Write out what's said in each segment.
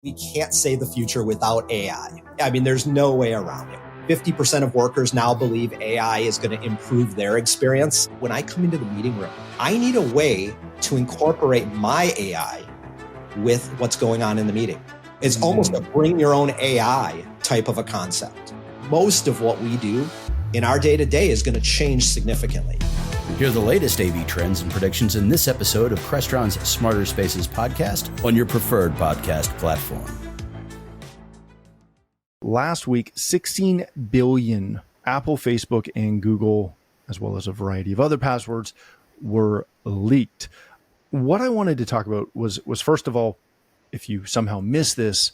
We can't say the future without AI. I mean, there's no way around it. 50% of workers now believe AI is going to improve their experience. When I come into the meeting room, I need a way to incorporate my AI with what's going on in the meeting. It's almost a bring your own AI type of a concept. Most of what we do in our day-to-day is going to change significantly. Hear the latest AV trends and predictions in this episode of Crestron's Smarter Spaces podcast on your preferred podcast platform. Last week, 16 billion Apple, Facebook, and Google, as well as a variety of other passwords, were leaked. What I wanted to talk about was first of all, if you somehow miss this,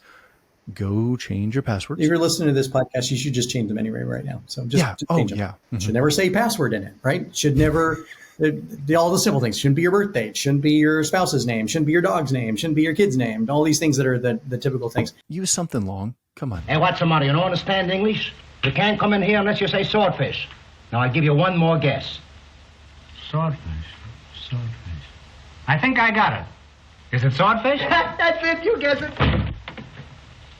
go change your passwords. If you're listening to this podcast, you should just change them anyway right now. So just change them. Mm-hmm. Should never say password in it, right? Should never, all the simple things. Shouldn't be your birth date. Shouldn't be your spouse's name. Shouldn't be your dog's name. Shouldn't be your kid's name. All these things that are the typical things. Use something long. Come on. Hey, what's the matter? You don't understand English? You can't come in here unless you say swordfish. Now, I'll give you one more guess. Swordfish. I think I got it. Is it swordfish? That's it. You guess it.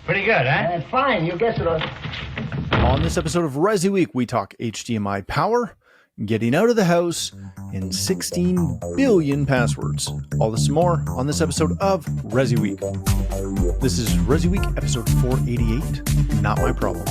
Pretty good, huh? Fine. You guess it. On this episode of ResiWeek, we talk HDMI power, getting out of the house, and 16 billion passwords. All this and more on this episode of ResiWeek. This is ResiWeek episode 488, Not My Problem.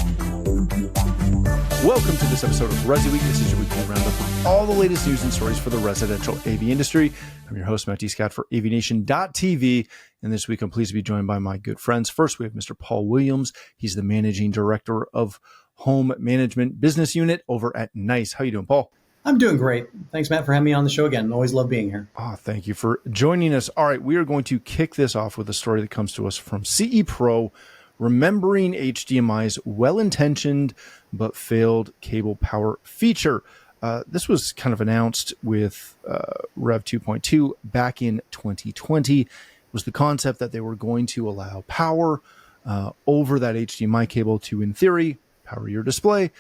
Welcome to this episode of ResiWeek. This is your weekly roundup of all the latest news and stories for the residential AV industry. I'm your host, Matt D. Scott for AVNation.tv. And this week, I'm pleased to be joined by my good friends. First, we have Mr. Paul Williams. He's the Managing Director of Home Management Business Unit over at NICE. How you doing, Paul? I'm doing great. Thanks, Matt, for having me on the show again. Always love being here. Oh, thank you for joining us. All right, we are going to kick this off with a story that comes to us from CE Pro, remembering HDMI's well-intentioned but failed cable power feature. This was kind of announced with Rev 2.2 back in 2020. It was the concept that they were going to allow power over that HDMI cable to, in theory, power your display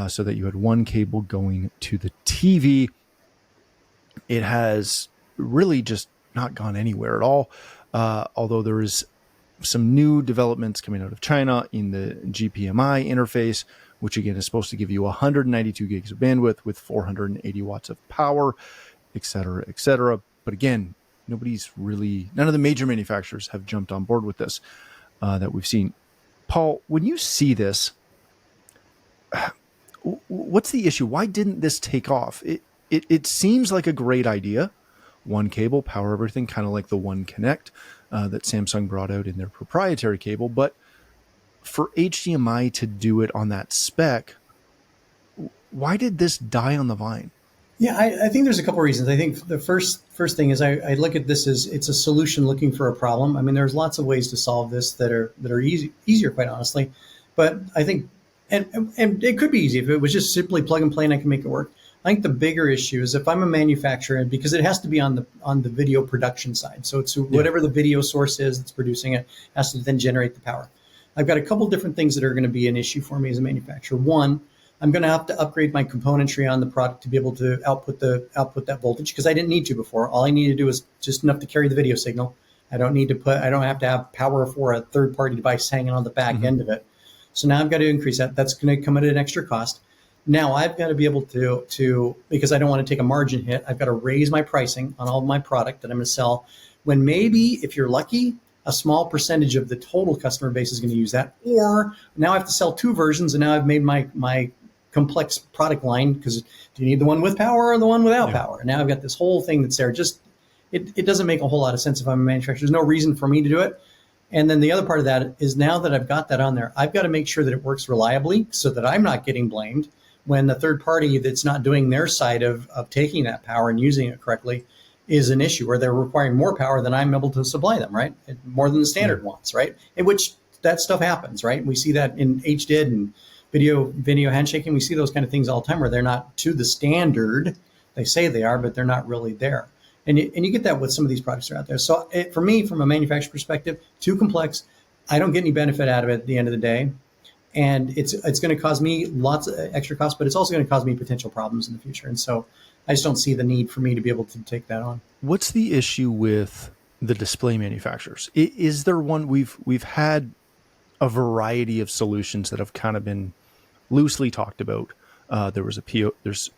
so that you had one cable going to the TV. It has really just not gone anywhere at all, although there is some new developments coming out of China in the GPMI interface, which again is supposed to give you 192 gigs of bandwidth with 480 watts of power, et cetera, et cetera. But again, none of the major manufacturers have jumped on board with this that we've seen. Paul, when you see this, what's the issue? Why didn't this take off? It seems like a great idea. One cable, power everything, kind of like the One Connect that Samsung brought out in their proprietary cable. But for HDMI to do it on that spec, why did this die on the vine? Yeah, I think there's a couple of reasons. I think the first thing is I look at this as it's a solution looking for a problem. I mean, there's lots of ways to solve this that are easier, quite honestly. But I think, and it could be easy if it was just simply plug and play and I can make it work. I think the bigger issue is if I'm a manufacturer, because it has to be on the video production side. So it's whatever the video source is that's producing it has to then generate the power. I've got a couple different things that are going to be an issue for me as a manufacturer. One, I'm going to have to upgrade my componentry on the product to be able to output that voltage because I didn't need to before. All I need to do is just enough to carry the video signal. I don't have to have power for a third party device hanging on the back end of it. So now I've got to increase that. That's going to come at an extra cost. Now I've got to be able to because I don't want to take a margin hit, I've got to raise my pricing on all of my product that I'm going to sell when maybe, if you're lucky, a small percentage of the total customer base is going to use that. Or now I have to sell two versions and now I've made my complex product line because do you need the one with power or the one without power? Now I've got this whole thing that's there. Just it doesn't make a whole lot of sense if I'm a manufacturer. There's no reason for me to do it. And then the other part of that is now that I've got that on there, I've got to make sure that it works reliably so that I'm not getting blamed when the third party that's not doing their side of taking that power and using it correctly is an issue where they're requiring more power than I'm able to supply them, right? More than the standard wants, right? In which that stuff happens, right? We see that in HDID and video handshaking. We see those kind of things all the time where they're not to the standard. They say they are, but they're not really there. And you get that with some of these products that are out there. So for me, from a manufacturer perspective, too complex. I don't get any benefit out of it at the end of the day. And it's going to cause me lots of extra costs, but it's also going to cause me potential problems in the future. And so I just don't see the need for me to be able to take that on. What's the issue with the display manufacturers. Is there one? We've had a variety of solutions that have kind of been loosely talked about. There was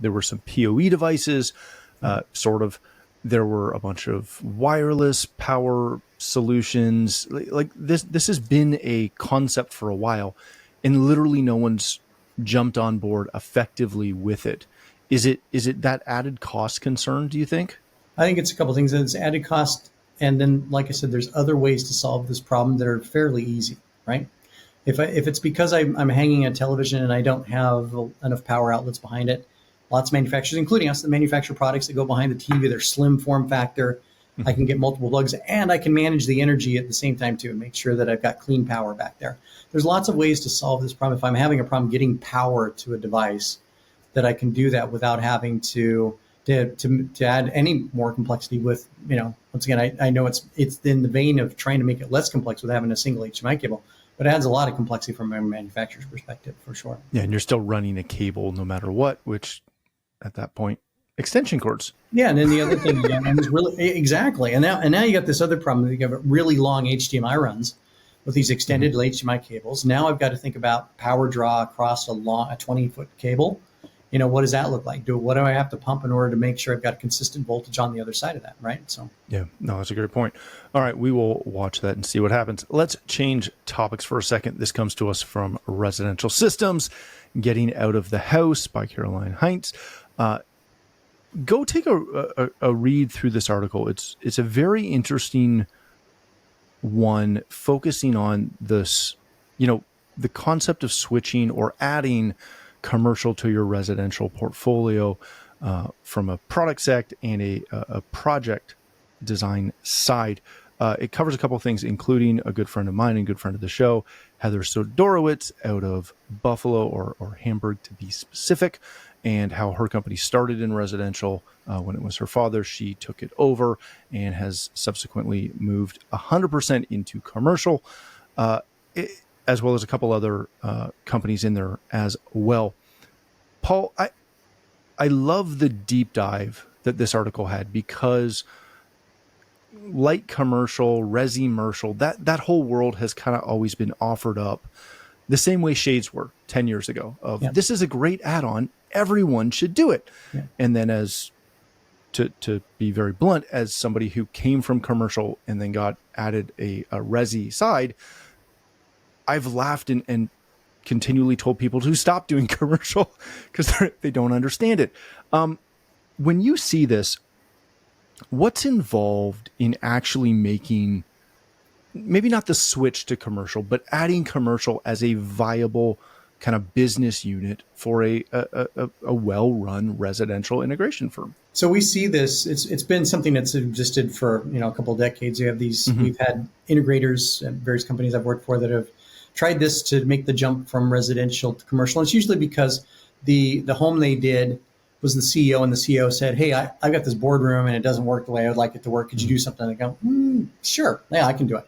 there were some PoE devices, sort of. There were a bunch of wireless power solutions. Like this has been a concept for a while, and literally no one's jumped on board effectively with it. Is it that added cost concern, do you think? I think it's a couple of things. It's added cost, and then, like I said, there's other ways to solve this problem that are fairly easy, right? If it's because I'm hanging a television and I don't have enough power outlets behind it, lots of manufacturers, including us, that manufacture products that go behind the TV, they're slim form factor. I can get multiple plugs, and I can manage the energy at the same time too, and make sure that I've got clean power back there. There's lots of ways to solve this problem. If I'm having a problem getting power to a device, that I can do that without having to add any more complexity with, once again, I know it's in the vein of trying to make it less complex with having a single HDMI cable, but it adds a lot of complexity from a manufacturer's perspective, for sure. Yeah, and you're still running a cable no matter what, which at that point, extension cords. Yeah, and then the other thing again, and it's really exactly, and now you got this other problem. You have really long HDMI runs with these extended HDMI cables. Now I've got to think about power draw across a 20-foot cable. What does that look like? What do I have to pump in order to make sure I've got a consistent voltage on the other side of that, right? So yeah, no, that's a great point. All right, we will watch that and see what happens. Let's change topics for a second. This comes to us from Residential Systems, Getting Out of the House by Caroline Heinz. Go take a read through this article. It's a very interesting one, focusing on this, the concept of switching or adding commercial to your residential portfolio from a product sect and a project design side. It covers a couple of things, including a good friend of mine and good friend of the show, Heather Sodorowitz out of Buffalo or Hamburg to be specific, and how her company started in residential. When it was her father, she took it over and has subsequently moved 100% into commercial, as well as a couple other companies in there as well. Paul, I love the deep dive that this article had, because light commercial, resimercial, that whole world has kind of always been offered up the same way shades were 10 years ago of this is a great add-on, everyone should do it. Yeah. And then as to be very blunt, as somebody who came from commercial and then got added a resi side, I've laughed and continually told people to stop doing commercial because they don't understand it. When you see this, what's involved in actually making, maybe not the switch to commercial, but adding commercial as a viable kind of business unit for a well-run residential integration firm? So we see this, it's been something that's existed for, a couple of decades. You have these, we've had integrators and various companies I've worked for that have tried this to make the jump from residential to commercial. And it's usually because the home they did was the CEO, and the CEO said, hey, I've got this boardroom and it doesn't work the way I would like it to work. Could you do something? And they go, sure, yeah, I can do it.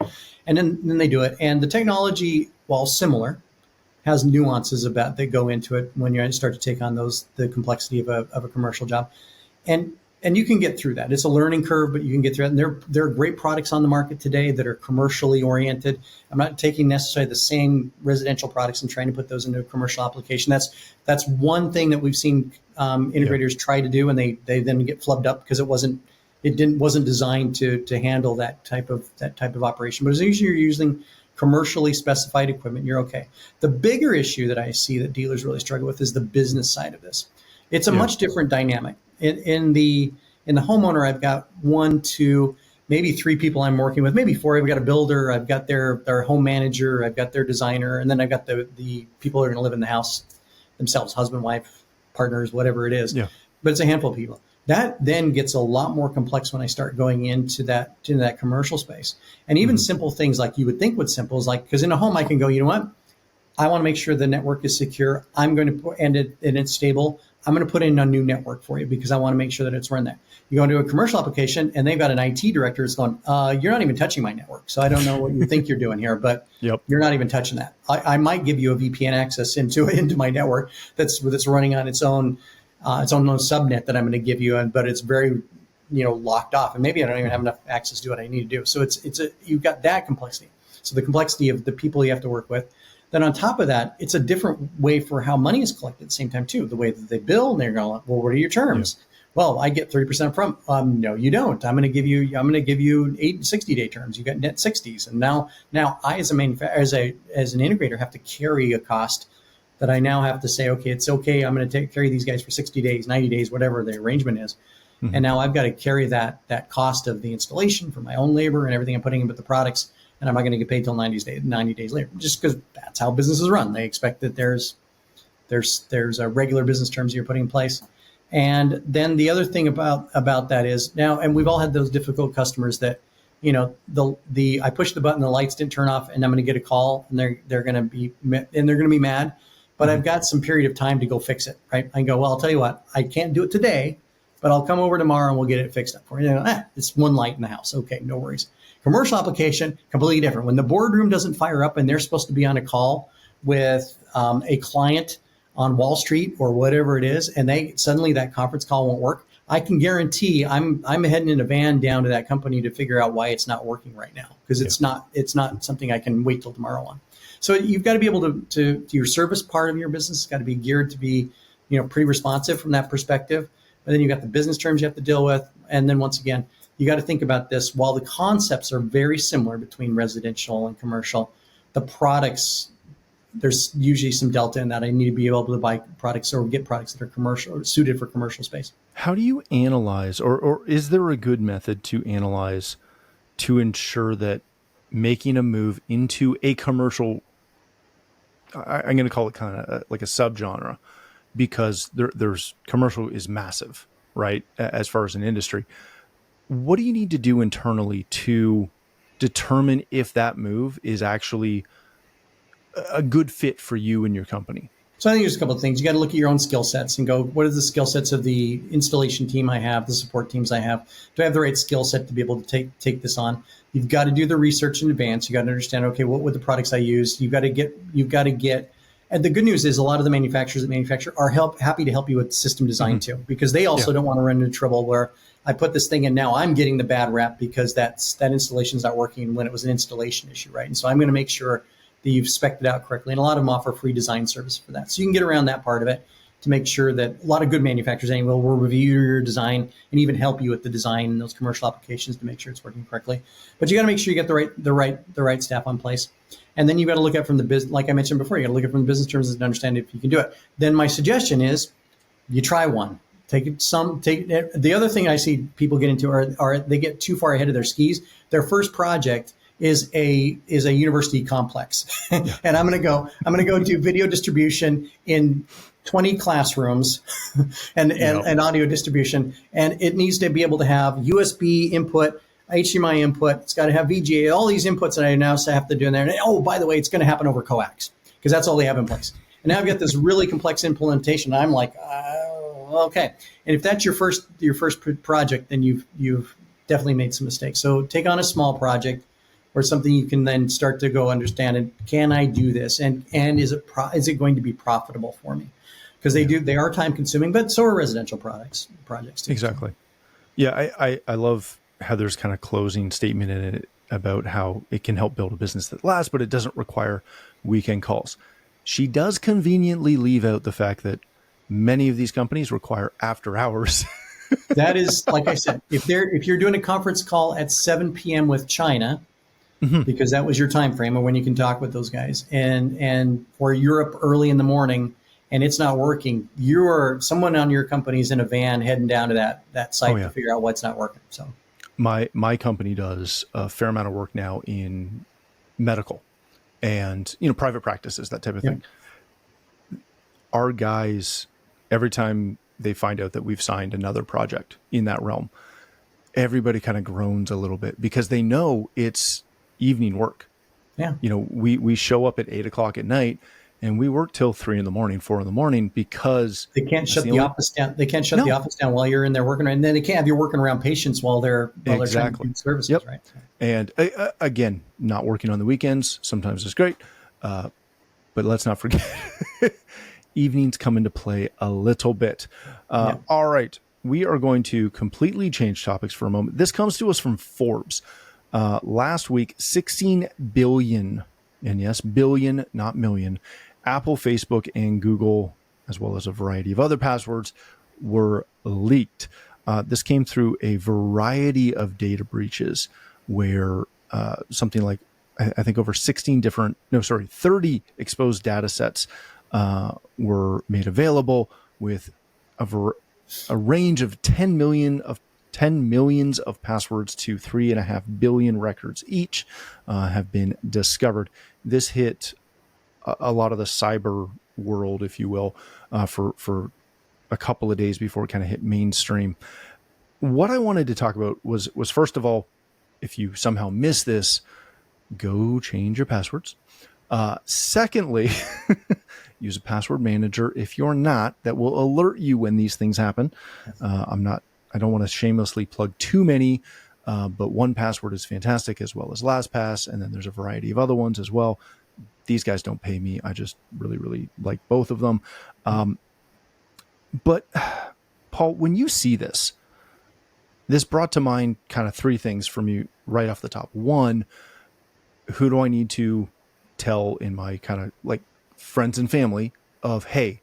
And then they do it. And the technology, while similar, has nuances about that go into it when you start to take on the complexity of a commercial job. And you can get through that. It's a learning curve, but you can get through it. And there are great products on the market today that are commercially oriented. I'm not taking necessarily the same residential products and trying to put those into a commercial application. That's one thing that we've seen integrators try to do, and they then get flubbed up because it wasn't designed to handle that type of operation. But as long as you're using commercially specified equipment, you're okay. The bigger issue that I see that dealers really struggle with is the business side of this. It's a much different dynamic. In the homeowner, I've got 1, 2, maybe 3 people I'm working with, maybe 4. I've got a builder, I've got their home manager, I've got their designer, and then I've got the people that are going to live in the house themselves, husband, wife, partners, whatever it is. Yeah. But it's a handful of people. That then gets a lot more complex when I start going into that commercial space. And even simple things like you would think would simple is like, because in a home I can go, you know what? I want to make sure the network is secure. I'm going to put, and it's stable. I'm going to put in a new network for you because I want to make sure that it's run there. You go into a commercial application and they've got an IT director that's going, you're not even touching my network. So I don't know what you think you're doing here, but you're not even touching that. I might give you a VPN access into my network that's running on its own subnet that I'm going to give you, but it's very locked off, and maybe I don't even have enough access to do what I need to do. So you've got that complexity. So the complexity of the people you have to work with. Then on top of that, it's a different way for how money is collected at the same time too. The way that they bill, and they're going, well, what are your terms? Yeah. Well, I get 30% from. No, you don't. I'm going to give you 60-day terms. You got net 60s, and now I as an integrator have to carry a cost that I now have to say, okay, it's okay. I'm going to carry these guys for 60 days, 90 days, whatever the arrangement is. Mm-hmm. And now I've got to carry that cost of the installation for my own labor and everything I'm putting in with the products. And I'm not going to get paid till 90 days later, just because that's how businesses run. They expect that there's a regular business terms you're putting in place. And then the other thing about that is now, and we've all had those difficult customers that, I pushed the button, the lights didn't turn off, and I'm going to get a call, and they're going to be mad. But I've got some period of time to go fix it, right? I can go, well, I'll tell you what, I can't do it today, but I'll come over tomorrow and we'll get it fixed up for you. It's one light in the house. Okay, no worries. Commercial application, completely different. When the boardroom doesn't fire up and they're supposed to be on a call with a client on Wall Street or whatever it is, and suddenly that conference call won't work, I can guarantee I'm heading in a van down to that company to figure out why it's not working right now, because it's not something I can wait till tomorrow on. So you've got to be able to your service part of your business has got to be geared to be, pretty responsive from that perspective. But then you've got the business terms you have to deal with. And then once again, you got to think about this. While the concepts are very similar between residential and commercial, the products, there's usually some delta in that. I need to be able to buy products or get products that are commercial or suited for commercial space. How do you analyze, or is there a good method to analyze to ensure that making a move into a commercial, I'm going to call it kind of like a subgenre, because there's commercial is massive, right? As far as an industry, what do you need to do internally to determine if that move is actually a good fit for you and your company? So I think there's a couple of things. You got to look at your own skill sets and go, what are the skill sets of the installation team I have, the support teams I have? Do I have the right skill set to be able to take this on? You've got to do the research in advance. You got to understand, okay, what would the products I use? You've got to get, and the good news is a lot of the manufacturers that manufacture are happy to help you with system design too, because they also don't want to run into trouble where I put this thing in, now I'm getting the bad rap because that installation is not working when it was an installation issue, right? And so I'm going to make sure that you've spec'd it out correctly. And a lot of them offer free design service for that. So you can get around that part of it to make sure that a lot of good manufacturers anyway will review your design and even help you with the design in those commercial applications to make sure it's working correctly. But you got to make sure you get the right staff on place. And then you got to look at from the business, like I mentioned before, you got to look at from the business terms and understand if you can do it. Then my suggestion is you try one. The other thing I see people get into are they get too far ahead of their skis. Their first project is a university complex. And I'm going to go do video distribution in 20 classrooms and audio distribution. And it needs to be able to have USB input, HDMI input. It's got to have VGA, all these inputs that I now have to do in there. And oh, by the way, it's going to happen over coax because that's all they have in place. And now I've got this really complex implementation. And I'm like, okay. And if that's your first project, then you've definitely made some mistakes. So take on a small project or something you can then start to go understand. And can I do this? And is it going to be profitable for me? Because they are time consuming, but so are residential projects too. Exactly. Yeah, I love how there's kind of closing statement in it about how it can help build a business that lasts, but it doesn't require weekend calls. She does conveniently leave out the fact that many of these companies require after hours. That is, like I said, if you're doing a conference call at 7 p.m. with China, because that was your time frame of when you can talk with those guys, and or Europe early in the morning, and it's not working, someone on your company's in a van heading down to that site to figure out what's not working. So my company does a fair amount of work now in medical and private practices, that type of thing. Our guys, every time they find out that we've signed another project in that realm, everybody kind of groans a little bit because they know it's evening work. Yeah. We show up at 8:00 at night and we work till 3 a.m, 4 a.m, because they can't shut the office down. They can't shut the office down while you're in there working. And then they can't have you working around patients while they're trying to do services, right? And again, not working on the weekends sometimes is great. But let's not forget evenings come into play a little bit. All right. we are going to completely change topics for a moment. This comes to us from Forbes. Last week, 16 billion, and yes, billion, not million, Apple, Facebook, and Google, as well as a variety of other passwords, were leaked. This came through a variety of data breaches where something like, I think over 30 exposed data sets were made available with a range of 10 millions of passwords to 3.5 billion records each have been discovered. This hit a lot of the cyber world, if you will, for a couple of days before it kind of hit mainstream. What I wanted to talk about was first of all, if you somehow miss this, go change your passwords. Secondly, use a password manager. If you're not, that will alert you when these things happen. I don't want to shamelessly plug too many, but 1Password is fantastic, as well as LastPass. And then there's a variety of other ones as well. These guys don't pay me. I just really, really like both of them. But Paul, when you see this brought to mind kind of three things from you right off the top. One, who do I need to tell in my kind of like friends and family of, hey,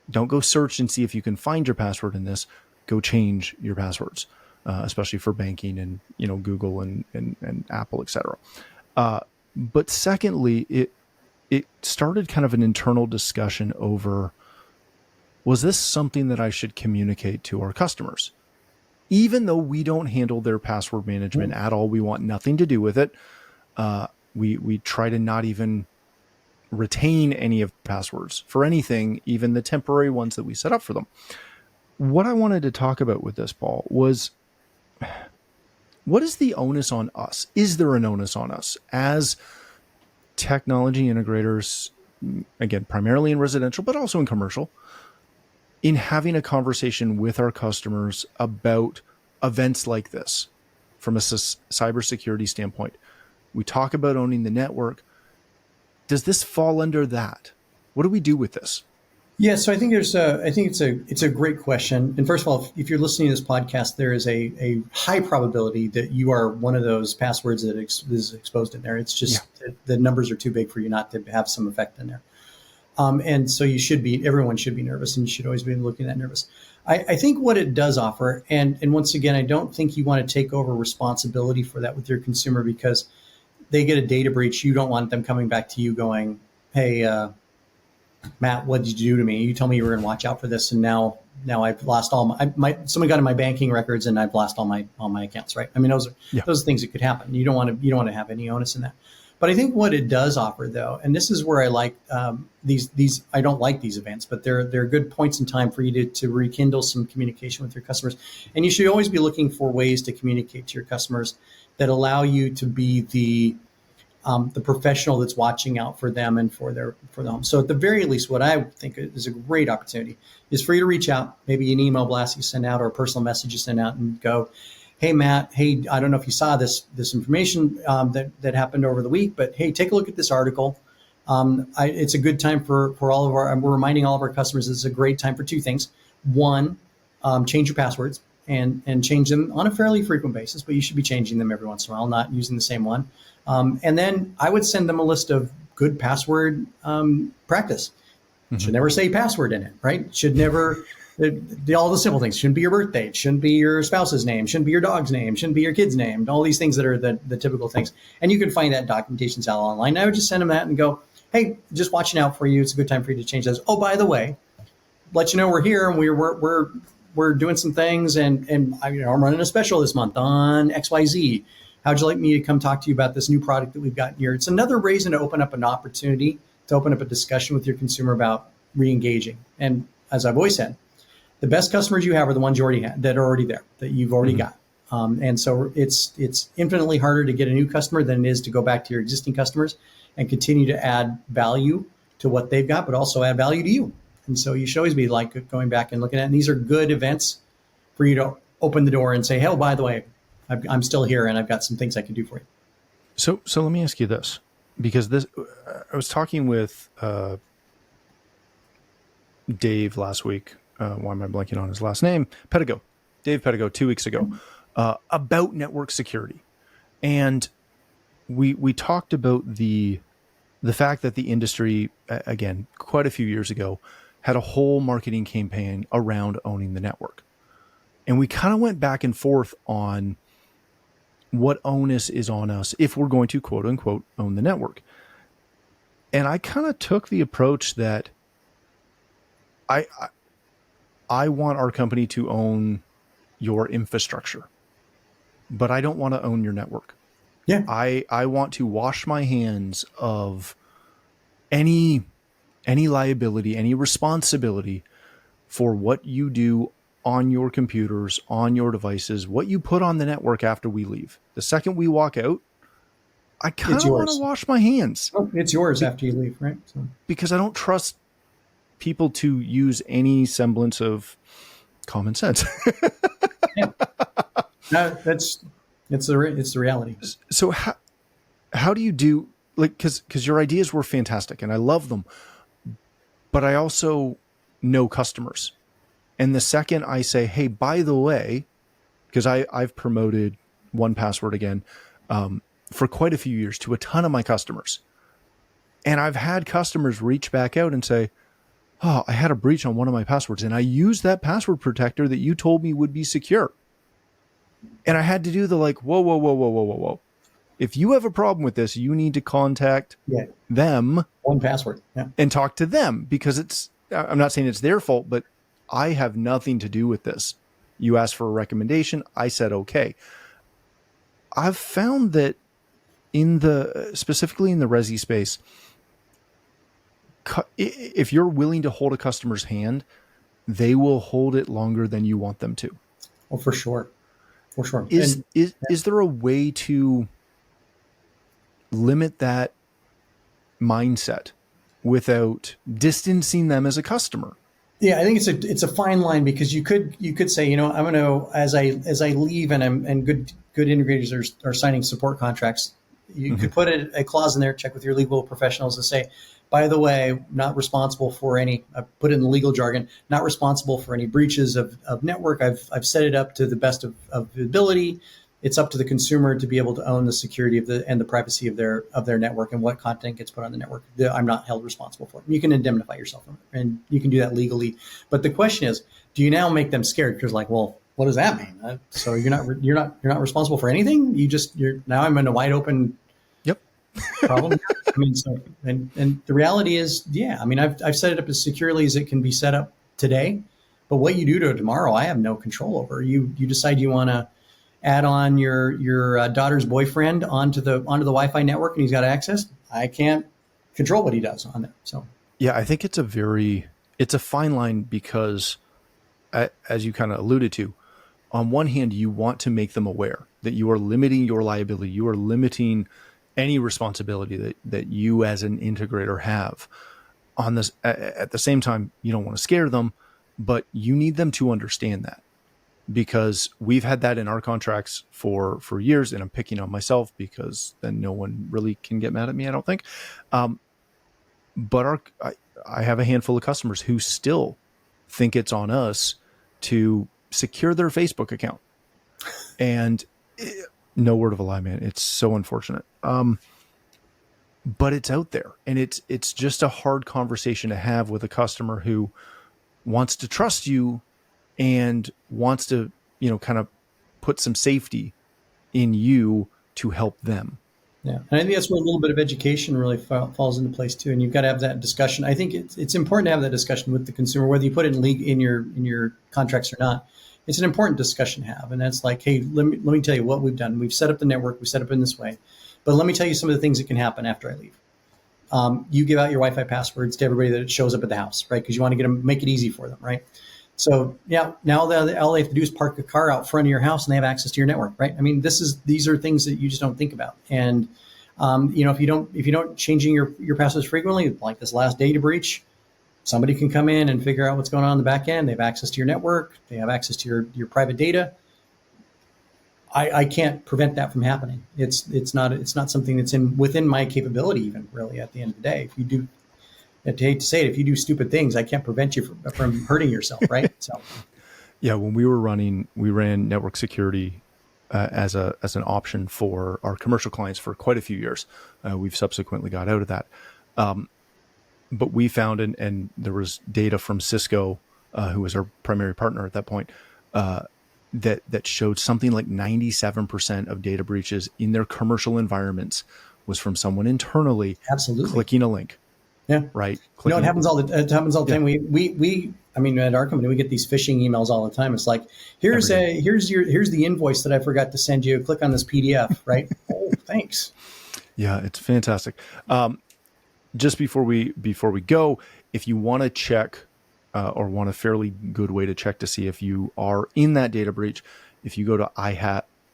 don't go search and see if you can find your password in this. Go change your passwords, especially for banking and, Google and Apple, etc. But secondly, it started kind of an internal discussion over, was this something that I should communicate to our customers? Even though we don't handle their password management at all, we want nothing to do with it. We try to not even retain any of the passwords for anything, even the temporary ones that we set up for them. What I wanted to talk about with this, Paul, was what is the onus on us? Is there an onus on us as technology integrators, again, primarily in residential, but also in commercial, in having a conversation with our customers about events like this from a cybersecurity standpoint? We talk about owning the network. Does this fall under that? What do we do with this? Yeah, so I think it's a great question. And first of all, if you're listening to this podcast, there is a high probability that you are one of those passwords that is exposed in there. It's just the numbers are too big for you not to have some effect in there. And so everyone should be nervous, and you should always be looking at nervous. I think what it does offer, and once again, I don't think you want to take over responsibility for that with your consumer, because they get a data breach. You don't want them coming back to you going, hey, Matt, what did you do to me? You told me you were going to watch out for this, and now I've lost all someone got in my banking records, and I've lost all my accounts. Right? I mean, those are things that could happen. You don't want to have any onus in that. But I think what it does offer, though, and this is where I like these. I don't like these events, but they're good points in time for you to rekindle some communication with your customers. And you should always be looking for ways to communicate to your customers that allow you to be the professional that's watching out for them and for the home. So at the very least, what I think is a great opportunity is for you to reach out, maybe an email blast you send out or a personal message you send out, and go, hey, Matt, hey, I don't know if you saw this information that happened over the week, but hey, take a look at this article. It's a good time for all of we're reminding all of our customers it's a great time for two things. One, change your passwords and change them on a fairly frequent basis, but you should be changing them every once in a while, not using the same one. And then I would send them a list of good password practice. Mm-hmm. Should never say password in it, right? Should never... all the simple things. Shouldn't be your birth date. Shouldn't be your spouse's name. Shouldn't be your dog's name. Shouldn't be your kid's name. All these things that are the typical things. And you can find that documentation out online. I would just send them that and go, hey, just watching out for you. It's a good time for you to change those. Oh, by the way, let you know we're here and we're doing some things, and I'm running a special this month on XYZ. How'd you like me to come talk to you about this new product that we've got here? It's another reason to open up an opportunity to open up a discussion with your consumer about re-engaging. And as I've always said, the best customers you have are the ones you already have, that are already there, that you've already got. And so it's infinitely harder to get a new customer than it is to go back to your existing customers and continue to add value to what they've got, but also add value to you. And so you should always be like going back and looking at it. And these are good events for you to open the door and say, hey, oh, by the way, I'm still here and I've got some things I can do for you. So let me ask you this, because I was talking with Dave last week why am I blanking on his last name? Dave Pedigo, 2 weeks ago, about network security. And we talked about the fact that the industry, again, quite a few years ago, had a whole marketing campaign around owning the network. And we kind of went back and forth on what onus is on us if we're going to, quote unquote, own the network. And I kind of took the approach that I want our company to own your infrastructure, but I don't want to own your network. Yeah. I want to wash my hands of any liability, any responsibility for what you do on your computers, on your devices, what you put on the network after we leave. The second we walk out, I kind of want to wash my hands. Oh, it's yours after you leave, right? So. Because I don't trust people to use any semblance of common sense. Yeah. No, it's the reality. So how do you do, like, because your ideas were fantastic and I love them, but I also know customers. And the second I say, hey, by the way, because I've promoted 1Password again for quite a few years to a ton of my customers. And I've had customers reach back out and say, oh, I had a breach on one of my passwords and I used that password protector that you told me would be secure. And I had to do the like, whoa. If you have a problem with this, you need to contact them. 1Password. Yeah. And talk to them, because I'm not saying it's their fault, but I have nothing to do with this. You asked for a recommendation. I said, okay. I've found that specifically in the Resi space, if you're willing to hold a customer's hand, they will hold it longer than you want them to. Oh, for sure. For sure. Is there a way to limit that mindset without distancing them as a customer? Yeah, I think it's a fine line, because you could say, I'm going to, as I leave and good integrators are signing support contracts, you could put a clause in there, check with your legal professionals to say, by the way, not responsible for any, I put it in the legal jargon, not responsible for any breaches of network. I've set it up to the best of ability. It's up to the consumer to be able to own the security and the privacy of their network and what content gets put on the network. I'm not held responsible for it. You can indemnify yourself from it, and you can do that legally. But the question is, do you now make them scared? Because like, well, what does that mean? So you're not responsible for anything. You're now I'm in a wide open problem. I mean, and the reality is, I've set it up as securely as it can be set up today. But what you do to it tomorrow, I have no control over. You decide you want to add on your daughter's boyfriend onto the Wi-Fi network, and he's got access. I can't control what he does on there. So yeah, I think it's a fine line, because as you kind of alluded to, on one hand, you want to make them aware that you are limiting your liability, you are limiting any responsibility that you as an integrator have on this. At the same time, you don't want to scare them, but you need them to understand that, because we've had that in our contracts for years, and I'm picking on myself because then no one really can get mad at me, I don't think. But I have a handful of customers who still think it's on us to secure their Facebook account. And no word of a lie, man. It's so unfortunate. But it's out there, and it's just a hard conversation to have with a customer who wants to trust you and wants to, kind of put some safety in you to help them. Yeah. And I think that's where a little bit of education really falls into place too. And you've got to have that discussion. I think it's important to have that discussion with the consumer, whether you put it in your contracts or not. It's an important discussion to have. And that's like, hey, let me tell you what we've done. We've set up the network. We set up in this way. But let me tell you some of the things that can happen after I leave. You give out your Wi-Fi passwords to everybody that shows up at the house, right? Because you want to make it easy for them, right? So yeah, now all they have to do is park a car out front of your house and they have access to your network, right? I mean, these are things that you just don't think about. And if you don't changing your passwords frequently, like this last data breach, somebody can come in and figure out what's going on in the back end. They have access to your network. They have access to your private data. I can't prevent that from happening. It's not something that's within my capability, even really at the end of the day. If you do, I hate to say it, if you do stupid things, I can't prevent you from hurting yourself, right? So, Yeah, when we ran network security as an option for our commercial clients for quite a few years. We've subsequently got out of that. But we found, and there was data from Cisco, who was our primary partner at that point, that showed something like 97% of data breaches in their commercial environments was from someone internally absolutely. clicking a link. Yeah. Right. No, it happens all the time. I mean, at our company, we get these phishing emails all the time. It's like, here's the invoice that I forgot to send you. Click on this PDF, right? Oh, thanks. Yeah, it's fantastic. Just before we go, if you want to check or want a fairly good way to check to see if you are in that data breach, if you go to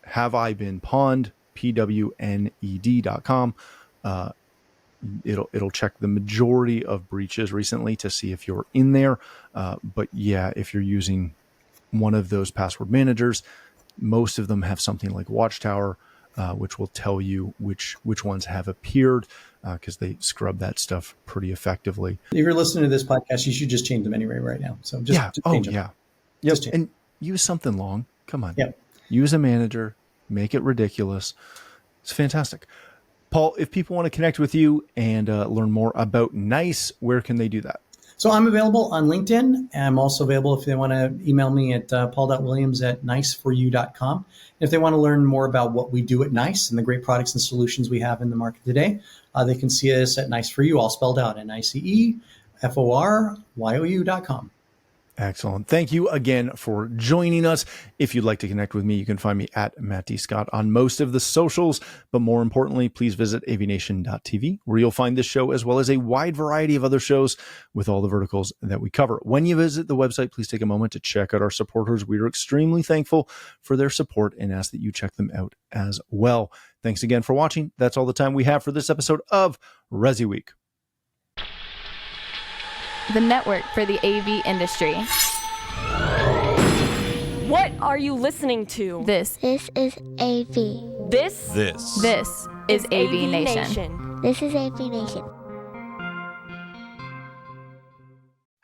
have I been pwned, pwned.com, it'll check the majority of breaches recently to see if you're in there. But yeah, if you're using one of those password managers, most of them have something like Watchtower, which will tell you which ones have appeared, because they scrub that stuff pretty effectively. If you're listening to this podcast, you should just change them anyway right now. So just change them. Yeah. Yep. And use something long. Come on. Yep. Use a manager. Make it ridiculous. It's fantastic. Paul, if people want to connect with you and learn more about NICE, where can they do that? So I'm available on LinkedIn. I'm also available if they want to email me at paul.williams@niceforyou.com. If they want to learn more about what we do at NICE and the great products and solutions we have in the market today, they can see us at NICE for You, all spelled out, NICEFORYOU.com. Excellent. Thank you again for joining us. If you'd like to connect with me, you can find me at Matt D. Scott on most of the socials. But more importantly, please visit AVNation.tv, where you'll find this show as well as a wide variety of other shows with all the verticals that we cover. When you visit the website, please take a moment to check out our supporters. We are extremely thankful for their support and ask that you check them out as well. Thanks again for watching. That's all the time we have for this episode of ResiWeek, the network for the AV industry. What are you listening to? This is AV. This is AVNation. This is AVNation.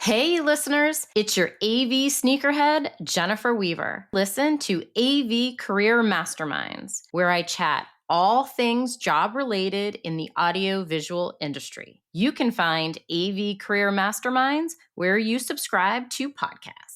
Hey listeners, it's your AV sneakerhead, Jennifer Weaver. Listen to AV Career Masterminds, where I chat all things job-related in the audio-visual industry. You can find AV Career Masterminds where you subscribe to podcasts.